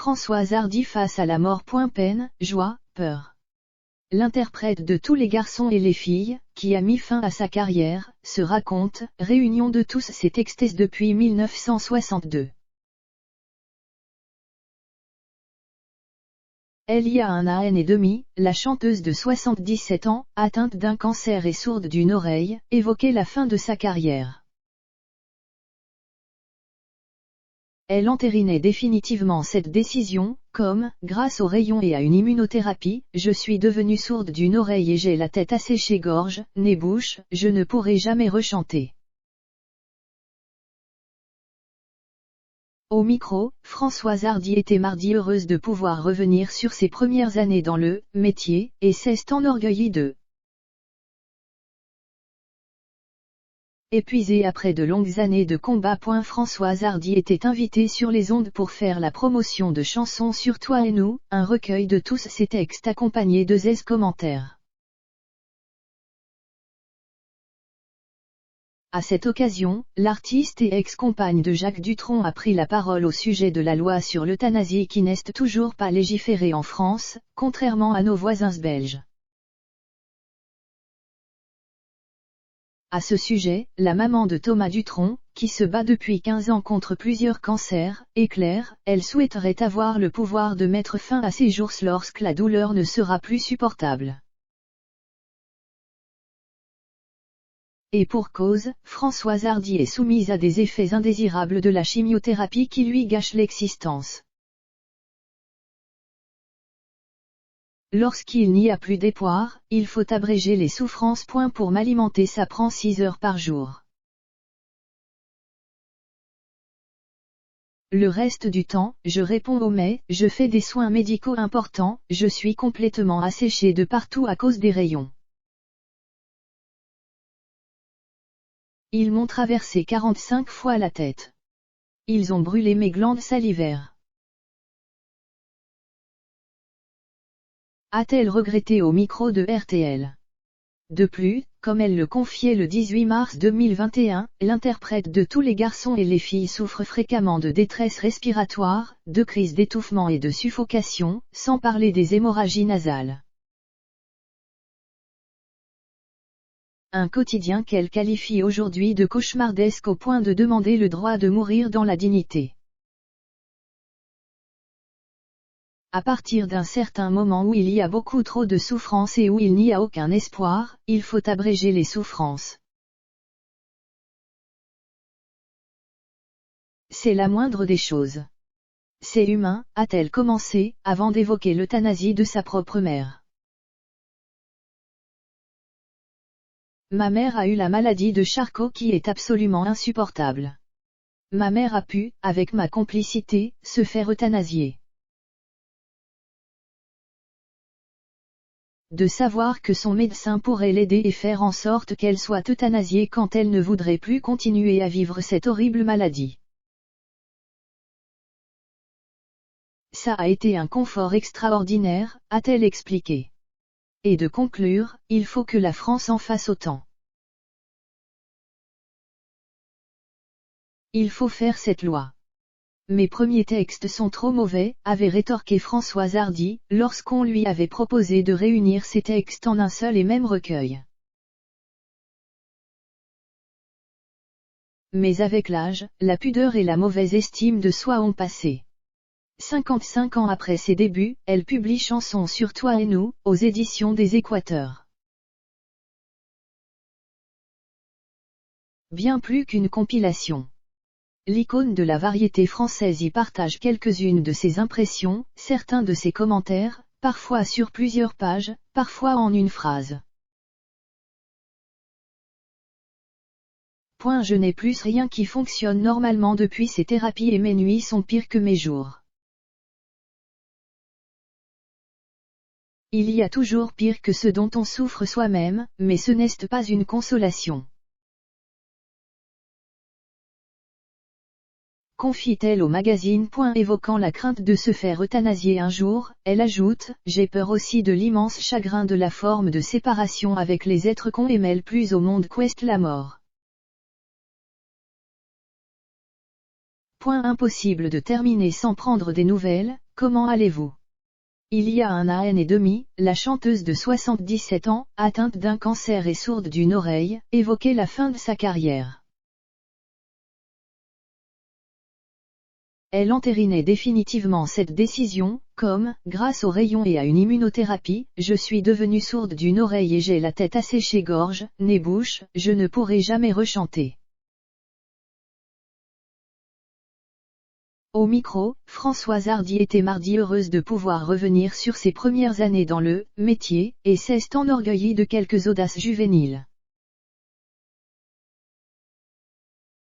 Françoise Hardy face à la mort. Peine, joie, peur. L'interprète de Tous les garçons et les filles, qui a mis fin à sa carrière, se raconte, réunion de tous ses textes depuis 1962. Elle y a un an et demi, la chanteuse de 77 ans, atteinte d'un cancer et sourde d'une oreille, évoquait la fin de sa carrière. Elle entérinait définitivement cette décision, comme, grâce aux rayons et à une immunothérapie, je suis devenue sourde d'une oreille et j'ai la tête asséchée, gorge, nez, bouche, je ne pourrai jamais rechanter. Au micro, Françoise Hardy était mardi heureuse de pouvoir revenir sur ses premières années dans le métier, et s'est enorgueillie d'eux. Épuisée après de longues années de combat. Françoise Hardy était invitée sur les ondes pour faire la promotion de chansons sur Toi et nous, un recueil de tous ses textes accompagné de 16 commentaires. À cette occasion, l'artiste et ex-compagne de Jacques Dutronc a pris la parole au sujet de la loi sur l'euthanasie qui n'est toujours pas légiférée en France, contrairement à nos voisins belges. À ce sujet, la maman de Thomas Dutronc, qui se bat depuis 15 ans contre plusieurs cancers, éclaire, elle souhaiterait avoir le pouvoir de mettre fin à ses jours lorsque la douleur ne sera plus supportable. Et pour cause, Françoise Hardy est soumise à des effets indésirables de la chimiothérapie qui lui gâchent l'existence. Lorsqu'il n'y a plus d'espoir, il faut abréger les souffrances. Pour m'alimenter, ça prend 6 heures par jour. Le reste du temps, je réponds aux mails, je fais des soins médicaux importants, je suis complètement asséchée de partout à cause des rayons. Ils m'ont traversé 45 fois la tête. Ils ont brûlé mes glandes salivaires. A-t-elle regretté au micro de RTL. De plus, comme elle le confiait le 18 mars 2021, l'interprète de Tous les garçons et les filles souffre fréquemment de détresse respiratoire, de crises d'étouffement et de suffocation, sans parler des hémorragies nasales. Un quotidien qu'elle qualifie aujourd'hui de cauchemardesque au point de demander le droit de mourir dans la dignité. À partir d'un certain moment où il y a beaucoup trop de souffrance et où il n'y a aucun espoir, il faut abréger les souffrances. C'est la moindre des choses. C'est humain, a-t-elle commencé, avant d'évoquer l'euthanasie de sa propre mère. Ma mère a eu la maladie de Charcot qui est absolument insupportable. Ma mère a pu, avec ma complicité, se faire euthanasier. De savoir que son médecin pourrait l'aider et faire en sorte qu'elle soit euthanasiée quand elle ne voudrait plus continuer à vivre cette horrible maladie. Ça a été un confort extraordinaire, a-t-elle expliqué. Et de conclure, il faut que la France en fasse autant. Il faut faire cette loi. Mes premiers textes sont trop mauvais, avait rétorqué Françoise Hardy, lorsqu'on lui avait proposé de réunir ses textes en un seul et même recueil. Mais avec l'âge, la pudeur et la mauvaise estime de soi ont passé. 55 ans après ses débuts, elle publie Chansons sur Toi et nous, aux éditions des Équateurs. Bien plus qu'une compilation. L'icône de la variété française y partage quelques-unes de ses impressions, certains de ses commentaires, parfois sur plusieurs pages, parfois en une phrase. Je n'ai plus rien qui fonctionne normalement depuis ces thérapies et mes nuits sont pires que mes jours. Il y a toujours pire que ce dont on souffre soi-même, mais ce n'est pas une consolation. Confie-t-elle au magazine. Évoquant la crainte de se faire euthanasier un jour, elle ajoute « J'ai peur aussi de l'immense chagrin de la forme de séparation avec les êtres qu'on aime le plus au monde qu'est la mort. » Impossible de terminer sans prendre des nouvelles, comment allez-vous? Il y a un an et demi, la chanteuse de 77 ans, atteinte d'un cancer et sourde d'une oreille, évoquait la fin de sa carrière. Elle entérinait définitivement cette décision, comme, grâce aux rayons et à une immunothérapie, je suis devenue sourde d'une oreille et j'ai la tête asséchée gorge, nez bouche, je ne pourrai jamais rechanter. Au micro, Françoise Hardy était mardi heureuse de pouvoir revenir sur ses premières années dans le métier, et s'est enorgueillie de quelques audaces juvéniles.